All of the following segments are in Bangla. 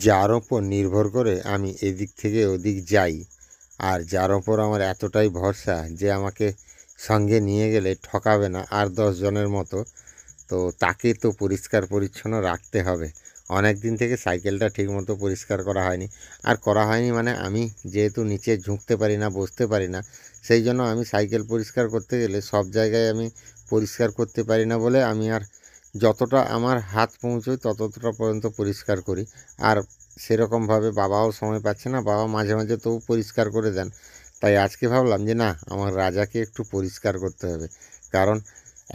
যার ওপর নির্ভর করে আমি এদিক থেকে ওদিক যাই, আর যার ওপর আমার এতটাই ভরসা যে আমাকে সঙ্গে নিয়ে গেলে ঠকাবে না আর 10 জনের মতো, তো তাকে তো পরিষ্কার পরিচ্ছন্ন রাখতে হবে। অনেক দিন থেকে সাইকেলটা ঠিকমতো পরিষ্কার করা হয়নি। আর করা হয়নি মানে আমি যেহেতু নিচে ঝুঁকতে পারি না, বসতে পারি না, সেই জন্য আমি সাইকেল পরিষ্কার করতে গেলে সব জায়গায় আমি পরিষ্কার করতে পারি না বলে আমি আর যতটা আমার হাত পৌঁছয় ততটা পর্যন্ত পরিষ্কার করি। আর সেরকমভাবে বাবাও সময় পাচ্ছে না, বাবা মাঝে মাঝে তবু পরিষ্কার করে দেন। তাই আজকে ভাবলাম যে না, আমার রাজাকে একটু পরিষ্কার করতে হবে, কারণ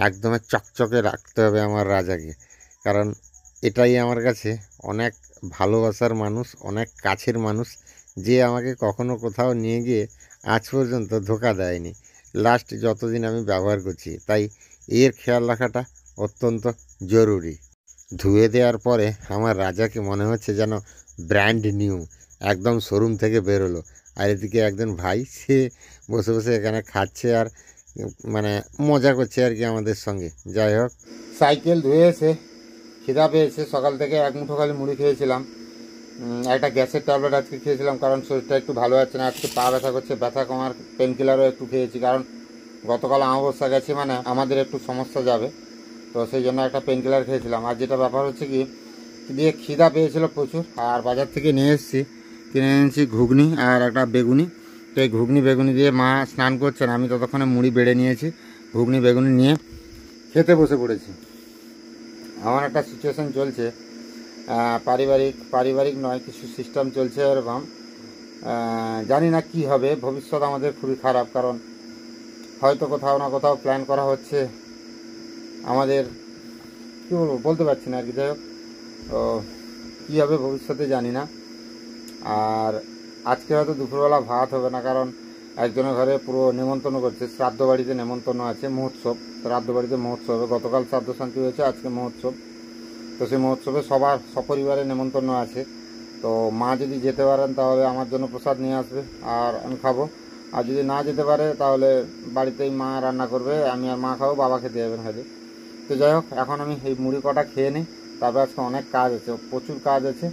একদমই চকচকে রাখতে হবে আমার রাজাকে। কারণ এটাই আমার কাছে অনেক ভালোবাসার মানুষ, অনেক কাছের মানুষ, যে আমাকে কখনো কোথাও নিয়ে গিয়ে আজ পর্যন্ত ধোঁকা দেয়নি লাস্ট যতদিন আমি ব্যবহার করছি। তাই এর খেয়াল রাখাটা অত্যন্ত জরুরি। ধুয়ে দেওয়ার পরে আমার রাজাকে মনে হচ্ছে যেন ব্র্যান্ড নিউ, একদম শোরুম থেকে বেরোলো। আর এদিকে একজন ভাই, সে বসে বসে এখানে খাচ্ছে আর মানে মজা করছে আর কি আমাদের সঙ্গে। যাই হোক, সাইকেল ধুয়ে এসে খিদা পেয়েছে, সকাল থেকে এক মুঠো খালি মুড়ি খেয়েছিলাম, একটা গ্যাসের ট্যাবলেট আজকে খেয়েছিলাম কারণ শরীরটা একটু ভালো যাচ্ছে না। আজকে পা ব্যথা করছে, ব্যথা কমার পেন কিলারও একটু খেয়েছি, কারণ গতকাল অমাবস্যা গেছে মানে আমাদের একটু সমস্যা যাবে, তো সেই জন্য একটা পেন কিলার খেয়েছিলাম। আর যেটা ব্যাপার হচ্ছে কি, দিয়ে খিদা পেয়েছিল প্রচুর, আর বাজার থেকে নিয়ে এসেছি, কিনে এনেছি ঘুগনি আর একটা বেগুনি। তো এই ঘুগনি বেগুনি দিয়ে মা স্নান করছেন, আমি ততক্ষণে মুড়ি বেড়ে নিয়েছি, ঘুগনি বেগুনি নিয়ে খেতে বসে পড়েছি। আমার একটা সিচুয়েশান চলছে, পারিবারিক নয়, কিছু সিস্টেম চলছে এরকম। জানি না কি হবে, ভবিষ্যৎ আমাদের খুবই খারাপ, কারণ হয়তো কোথাও না কোথাও প্ল্যান করা হচ্ছে আমাদের, কী বলবো বলতে পারছি না আর কি। যাই হোক, তো কী হবে ভবিষ্যতে জানি না। আর আজকে হয়তো দুপুরবেলা ভাত হবে না, কারণ একজনের ঘরে পুরো নেমন্তন্ন করছে, শ্রাদ্ধ বাড়িতে নেমন্তন্ন আছে, মহোৎসব, শ্রাদ্ধ বাড়িতে মহোৎসব হবে। গতকাল শ্রাদ্ধ শান্তি হয়েছে, আজকে মহোৎসব, তো সেই মহোৎসবে সবার সপরিবারে নেমন্তন্ন আছে। তো মা যদি যেতে পারেন তাহলে আমার জন্য প্রসাদ নিয়ে আসবে আর আমি খাবো, আর যদি না যেতে পারে তাহলে বাড়িতেই মা রান্না করবে, আমি আর মা খাবো, বাবা খেতে যাবেন খালি। তো যাই হোক, এখন আমি এই মুড়ি কটা খেয়ে নিই, তারপরে আজকে অনেক কাজ আছে, প্রচুর কাজ আছে।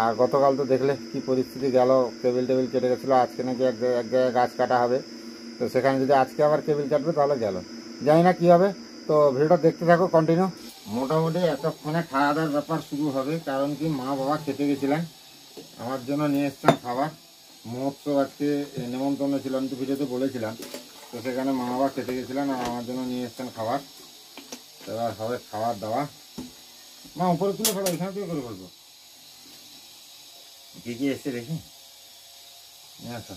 আর গতকাল তো দেখলে কি পরিস্থিতি গেল, কেবিল টেবিল কেটে গেছিলো, আজকে নাকি এক জায়গায় গাছ কাটা হবে, তো সেখানে যদি আজকে আবার কেবিল কাটবে তাহলে গেল, জানি না কী হবে। তো ভিডিওটা দেখতে থাকো কন্টিনিউ। মোটামুটি এতক্ষণে খাওয়া দাওয়ার ব্যাপার শুরু হবে, কারণ কি মা বাবা খেতে গেছিলেন, আমার জন্য নিয়ে এসছেন খাবার। মহোৎসব আজকে নেমন্তন্ন ছিল, আমি তো ভিডিওতে বলেছিলাম, তো সেখানে মা বাবা খেতে গেছিলেন আর আমার জন্য নিয়ে এসছেন খাবার। এবার হবে খাবার দাওয়া। মা উপরে তুলে ফেলো, এখানে তুলে করে বলবো কী কী এসছে দেখি। আচ্ছা,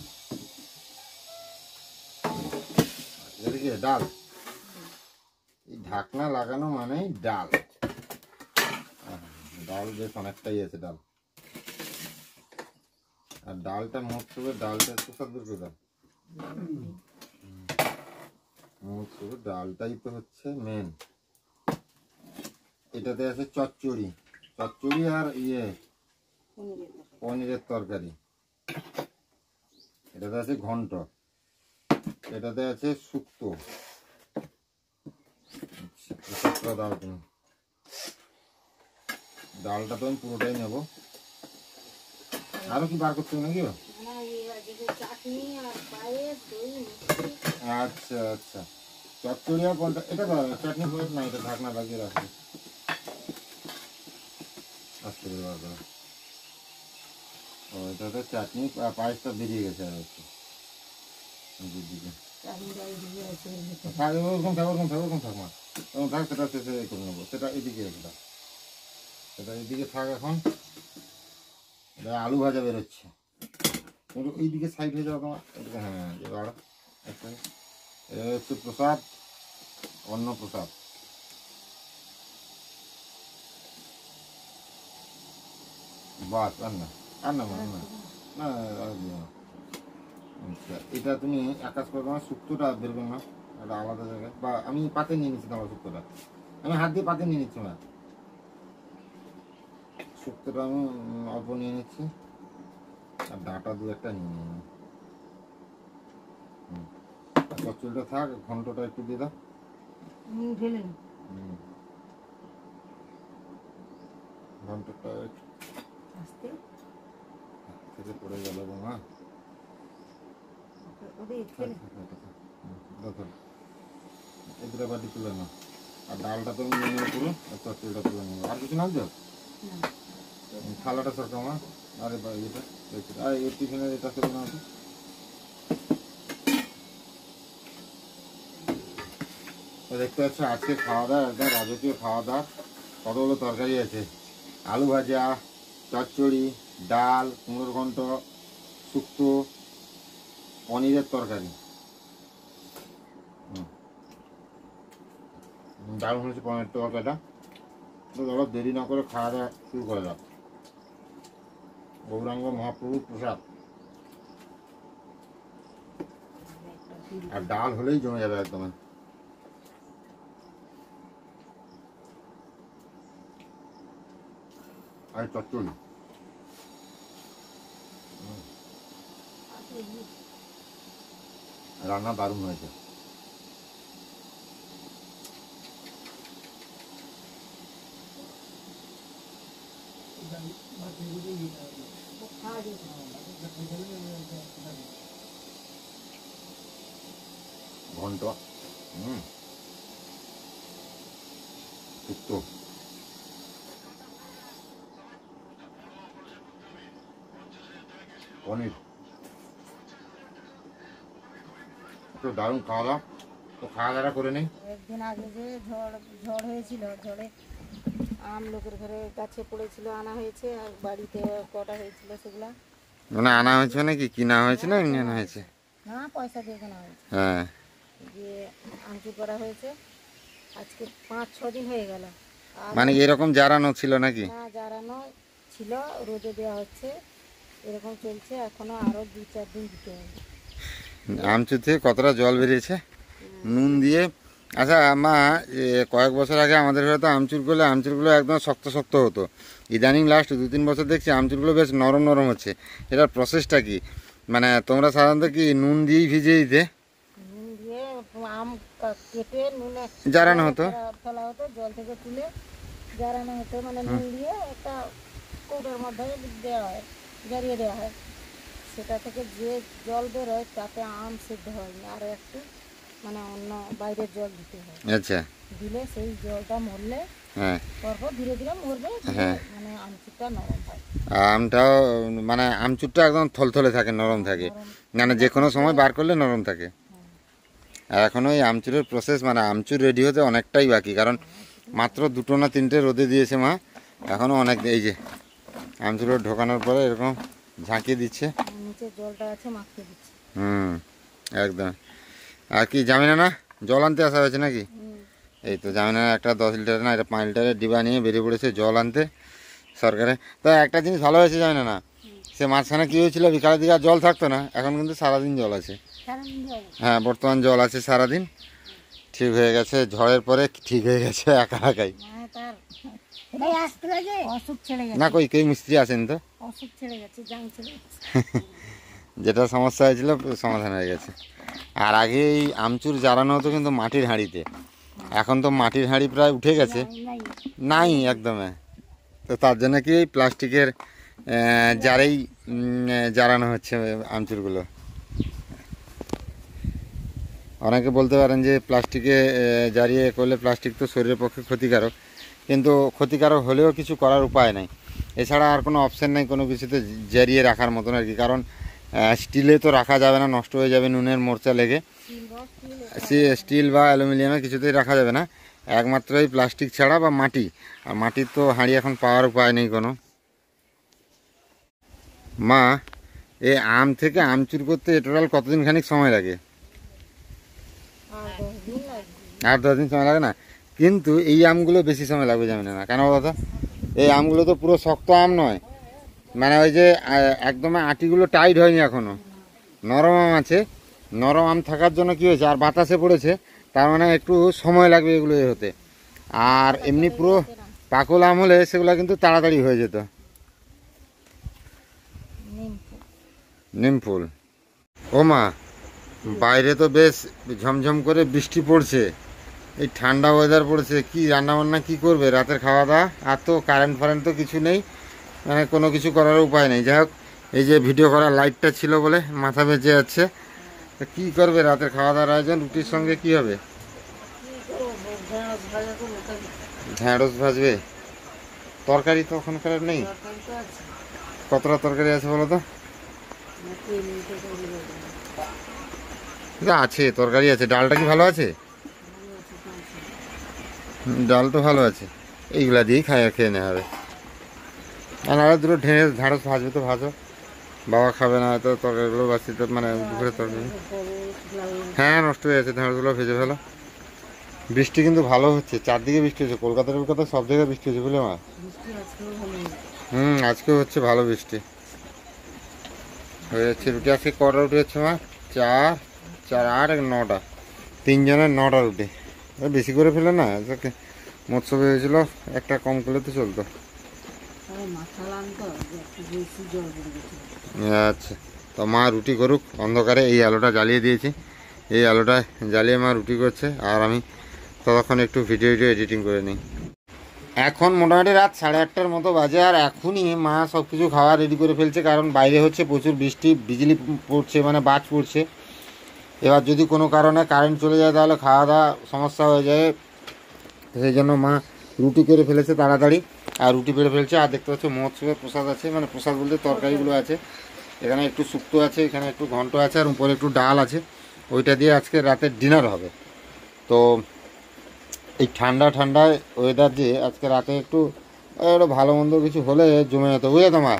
এদিকে ডাল, এই ঢাকনা লাগানো মানেই ডাল, ডাল বেশ অনেকটাই আছে ডাল। আর ডালটা মহোৎসবের ডালটা একটু সাদ্দুর করে দাও, মহোৎসবের ডালটাই তো হচ্ছে মেন। এটাতে আছে চচ্চড়ি, চচ্চড়ি আর পনিরের তরকারি। এটাতে আছে ঘন্ট, এটাতে আছে শুক্তো। দাও তুমি, ডালটা তো আমি পুরোটাই নেবো। আরো কি বার করতে হবে নাকি? আচ্ছা আচ্ছা, চচ্চড়ি আর পনির, এটা চাটনি প্লেট না, এটা ঢাকনা লাগিয়ে রাখবে। আস্তে করে বার করো। ও, এটাতে চাটনি পায়েসটা বেরিয়ে গেছে আর একটু দিকে। ওরকম থাক, ওরকম থাক, ওরকম থাক মা, ওরকম থাক, সেটা শেষে করে নেবো, সেটা এদিকে, সেটা এদিকে থাক। এখন এটা আলু ভাজা বেরোচ্ছে, কিন্তু এইদিকে সাইড হয়ে যাও তোমার, এদিকে। হ্যাঁ, এবার একটা হচ্ছে প্রসাদ, অন্ন প্রসাদ। বাস, আর না, আর না, না না, আচ্ছা, এটা তুমি এক কাজ করো, তোমার শুক্তোটা বের করো না, এটা আলাদা জায়গায়, বা আমি পাতে নিয়ে নিচ্ছি তোমার শুক্তোটা, আমি হাত দিয়ে পাতে নিয়ে নিচ্ছি না, শুক্তোটা আমি অল্প নিয়ে নিচ্ছি, আর ডাঁটা দু একটা নিয়ে নিই। কচুরিটা থাক, ঘন্টটা একটু দিয়ে দাও, ঘন্টটা পড়ে গেল মা। এদের বাটি তুলে না, আর ডালটা তো নিয়ে নেবো পুরো, আর চচ্চড়িটা তুলে নেবো। আর কিছু নামছো? থালাটা সরকার মা। আরে এটা আর এই টিফিনের এটা করে নাও তো। দেখতে পাচ্ছ আজকে খাওয়া দাওয়া একদম রাজকীয় খাওয়া দাওয়া। কতগুলো তরকারি আছে, আলু ভাজা, চচ্চড়ি, ডাল, কুমড়োর ঘন্ট, শুক্তো, পনিরের তরকারি। দারুণ হয়েছে পনিরের তরকারিটা। তো ধরো দেরি না করে খাওয়া দাওয়া শুরু করে দাও। গৌরাঙ্গ মহাপ্রভুর প্রসাদ। আর ডাল হলেই জমে যাবে একদম। আর চচ্চড়ি রান্না দারুণ হয়েছে। ঘন্ট, শুক্তো, পনির, তো দারুণ খাওয়া দাওয়া। তো খাওয়া দাওয়া করে নেই। একদিন আগে যে ঝড় হয়েছিল, ঝড়ে আম লোকের ঘরে গাছে পড়েছিল, আনা হয়েছে, আর বাড়িতে কটা হয়েছিল সেগুলা। মানে আনা হয়েছে নাকি কিনা হয়েছে না এমনি আনা হয়েছে? না, পয়সা দিয়ে কেনা হয়েছে। হ্যাঁ, দিয়ে আমচুর করা হয়েছে। আজকে 5-6 দিন হয়ে গেল। মানে এরকম জারানো ছিল নাকি? না, জারানো ছিল, রোদে দেওয়া হচ্ছে, এরকম চলছে। এখনো আরো 2-4 দিন দিতে হবে। আমচুর থেকে কতটা জল বেরিয়েছে নুন দিয়ে। আচ্ছা মা, কয়েক বছর আগে আমাদের ঘরে তো আমচুর করলে আমচুরগুলো একদম শক্ত শক্ত হতো। ইদানিং লাস্ট 2-3 বছর দেখছি আমচুরগুলো বেশ নরম নরম হচ্ছে। এটার প্রসেসটা কি? মানে তোমরা সাধারণত কি নুন দিয়েই ভিজিয়ে দিতে? নুন দিয়ে আম কেটে নুনে জারানো হতো, ফেলা হতো, জল থেকে তুলে জারানো হতো। মানে নুন দিয়ে একটা কৌটোর মধ্যে দেওয়া হয়, জারিয়ে দেওয়া হয়। সেটা থেকে যে জল বেরোয় তাতে আম সিদ্ধ হয় না, আর একটু মানে অন্য বাইরের জল দিতে হয়। আচ্ছা, দিলে সেই জলটা মরলে হ্যাঁ, পরপর ধীরে ধীরে মরবে, হ্যাঁ, মানে আমচুরটা নরম হয়। আমটাও মানে আমচুরটা একদম থলথলে থাকে, নরম থাকে, মানে যে কোনো সময় বার করলে নরম থাকে। আর এখনও এই আমচুরের প্রসেস, মানে আমচুর রেডি হতে অনেকটাই বাকি, কারণ মাত্র 2টো না 3টে রোদে দিয়েছে মা। এখনও অনেক, এই যে আমচুর ঢোকানোর পরে এরকম ঝাঁকিয়ে দিচ্ছে, নিচে জলটা আছে মাখিয়ে দিচ্ছে। একদম। আর কি জামিনা না জল আনতে আসা হয়েছে নাকি? এই তো জামিনা একটা 10 লিটার না, এটা 5 লিটারের ডিবা নিয়ে বেরিয়ে পড়েছে জল আনতে সরকারে। তো একটা জিনিস ভালো হয়েছে জামিনা না, সে মাঝখানে কী হয়েছিল বিকালের দিকে আর জল থাকতো না, এখন কিন্তু সারাদিন জল আছে। হ্যাঁ, বর্তমান জল আছে সারাদিন। ঠিক হয়ে গেছে, ঝড়ের পরে ঠিক হয়ে গেছে একা একাই। অসুখ ছেড়ে গেছে, না কই কেউ মিস্ত্রি আসেনি তো, অসুখ ছেড়ে গেছে, জাং ছেড়ে গেছে। যেটা সমস্যা হয়েছিল সমাধান হয়ে গেছে। আর আগে এই আমচুর জ্বালানো হতো কিন্তু মাটির হাঁড়িতে, এখন তো মাটির হাঁড়ি প্রায় উঠে গেছে, নাই একদম। তো তার জন্য কি এই প্লাস্টিকের জারেই জ্বালানো হচ্ছে আমচুরগুলো। অনেকে বলতে পারেন যে প্লাস্টিকে জ্বালিয়ে করলে প্লাস্টিক তো শরীরের পক্ষে ক্ষতিকারক, কিন্তু ক্ষতিকারক হলেও কিছু করার উপায় নাই। এছাড়া আর কোনো অপশান নেই কোনো কিছুতে জ্বালিয়ে রাখার মতন আর কি, কারণ স্টিলে তো রাখা যাবে না, নষ্ট হয়ে যাবে নুনের মোর্চা লেগে। স্টিল বা অ্যালুমিনিয়ামে কিছুতেই রাখা যাবে না, একমাত্র এই প্লাস্টিক ছাড়া বা মাটি। আর মাটির তো হাঁড়ি এখন পাওয়ার উপায় নেই কোনো। মা, এই আম থেকে আমচুর করতে টোটাল কতদিন খানিক সময় লাগে? আর 10 দিন সময় লাগে না, কিন্তু এই আমগুলো বেশি সময় লাগবে জানি না কেন কথা। এই আমগুলো তো পুরো শক্ত আম নয়, মানে ওই যে একদম আটিগুলো টাইট হয়নি এখনো, নরম আম আছে। নরম আম থাকার জন্য কি হয়েছে, আর বাতাসে পড়েছে, তার মানে একটু সময় লাগবে এগুলো হতে। আর এমনি পুরো পাকল আম হলে সেগুলো কিন্তু তাড়াতাড়ি হয়ে যেত। নিমফুল। ও মা, বাইরে তো বেশ ঝমঝম করে বৃষ্টি পড়ছে, এই ঠান্ডা ওয়েদার পড়েছে, কি রান্নাবান্না কি করবে রাতের খাওয়া দাওয়া? আর তো কারেন্ট ফারেন্ট তো কিছু নেই, মানে কোনো কিছু করার উপায় নেই। যাই হোক, এই যে ভিডিও করার লাইটটা ছিল বলে মাথা বেঁচে যাচ্ছে। তো কী করবে রাতের খাওয়া দাওয়ার আয়োজন? রুটির সঙ্গে কি হবে? ঢ্যাঁড়স ভাজবে। তরকারি তো ওখানকার নেই। কতটা তরকারি আছে বলো তো? আছে, তরকারি আছে। ডালটা কি ভালো আছে? ডাল তো ভালো আছে। এইগুলা দিয়েই খেয়ে নেওয়া হবে। আর আরো দুটো ঢ্যাঁড়স ভাজবে তো ভাজো। বাবা খাবে না হয়তো তরকারিগুলো, বাসি তো মানে দুপুরের তরকারি। হ্যাঁ, নষ্ট হয়ে গেছে, ঢ্যাঁড়সগুলো ভেজে ফেলো। বৃষ্টি কিন্তু ভালো হচ্ছে, চারদিকে বৃষ্টি হচ্ছে। কলকাতা সব জায়গায় বৃষ্টি হচ্ছে বুঝলে মা। আজকেও হচ্ছে ভালো বৃষ্টি হয়ে যাচ্ছে। রুটি আজকে কটা রুটি হচ্ছে মা? 4, 4, 8, 9টা। 3 জনের 9টা রুটি। বেশি করে ফেলে না, মৎস্য হয়েছিল, একটা কম করলে তো চলতো। আচ্ছা, তো মা রুটি করুক অন্ধকারে। এই আলোটা জ্বালিয়ে দিয়েছি, এই আলোটা জ্বালিয়ে মা রুটি করছে, আর আমি ততক্ষণ একটু ভিডিও এডিটিং করে নিই। এখন মোটামুটি রাত 8:30টার মতো বাজে, আর এখনই মা সব কিছু খাওয়া রেডি করে ফেলছে, কারণ বাইরে হচ্ছে প্রচুর বৃষ্টি, বিজলি পড়ছে, মানে বাজ পড়ছে। এবার যদি কোনো কারণে কারেন্ট চলে যায় তাহলে খাওয়া দাওয়া সমস্যা হয়ে যায়। সেই জন্য মা রুটি করে ফেলেছে তাড়াতাড়ি, আর রুটি পেড়ে ফেলছে। আর দেখতে পাচ্ছ মহোৎসবের প্রসাদ আছে, মানে প্রসাদ বলতে তরকারিগুলো আছে। এখানে একটু শুক্তো আছে, এখানে একটু ঘন্ট আছে, আর উপরে একটু ডাল আছে। ওইটা দিয়ে আজকে রাতের ডিনার হবে। তো এই ঠান্ডা ঠান্ডায় ওয়েদার দিয়ে আজকে রাতে একটু ভালো মন্দ কিছু হলে জমে যেত বুঝলে তোমার।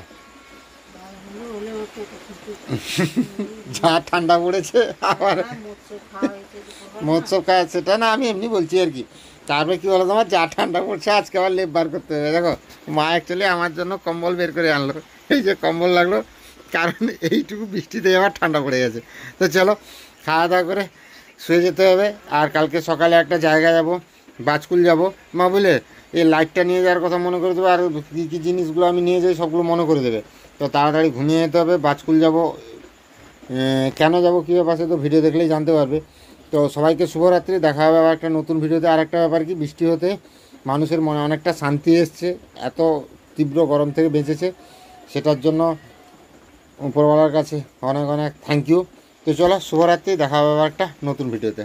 যা ঠান্ডা পড়েছে আবার মহোৎসব খাওয়া, সেটা না, আমি এমনি বলছি আর কি। তারপরে কী বলো তোমার, যা ঠান্ডা পড়ছে আজকে আবার লেপ বার করতে হবে। দেখো মা অ্যাকচুয়ালি আমার জন্য কম্বল বের করে আনলো, এই যে কম্বল লাগলো, কারণ এইটুকু বৃষ্টিতে আবার ঠান্ডা পড়ে গেছে। তো চলো খাওয়া দাওয়া করে শুয়ে যেতে হবে। আর কালকে সকালে একটা জায়গা যাব, বাজকুল যাব মা, বুঝলে। এই লাইটটা নিয়ে যাওয়ার কথা মনে করে দেবে, আর কী কী জিনিসগুলো আমি নিয়ে যাই সবগুলো মনে করে দেবে। তো তাড়াতাড়ি ঘুমিয়ে যেতে হবে, বাজকুল যাব। কেন যাব, কী ব্যাপার, সে তো ভিডিও দেখলেই জানতে পারবে। তো সবাইকে শুভরাত্রি, দেখা হবে আবার একটা নতুন ভিডিওতে। আর একটা ব্যাপার কি, বৃষ্টি হতে মানুষের মনে অনেকটা শান্তি এসছে, এত তীব্র গরম থেকে বেঁচেছে, সেটার জন্য উপরওয়ালার কাছে অনেক অনেক থ্যাংক ইউ। তো চলো শুভরাত্রি, দেখা হবে আবার একটা নতুন ভিডিওতে।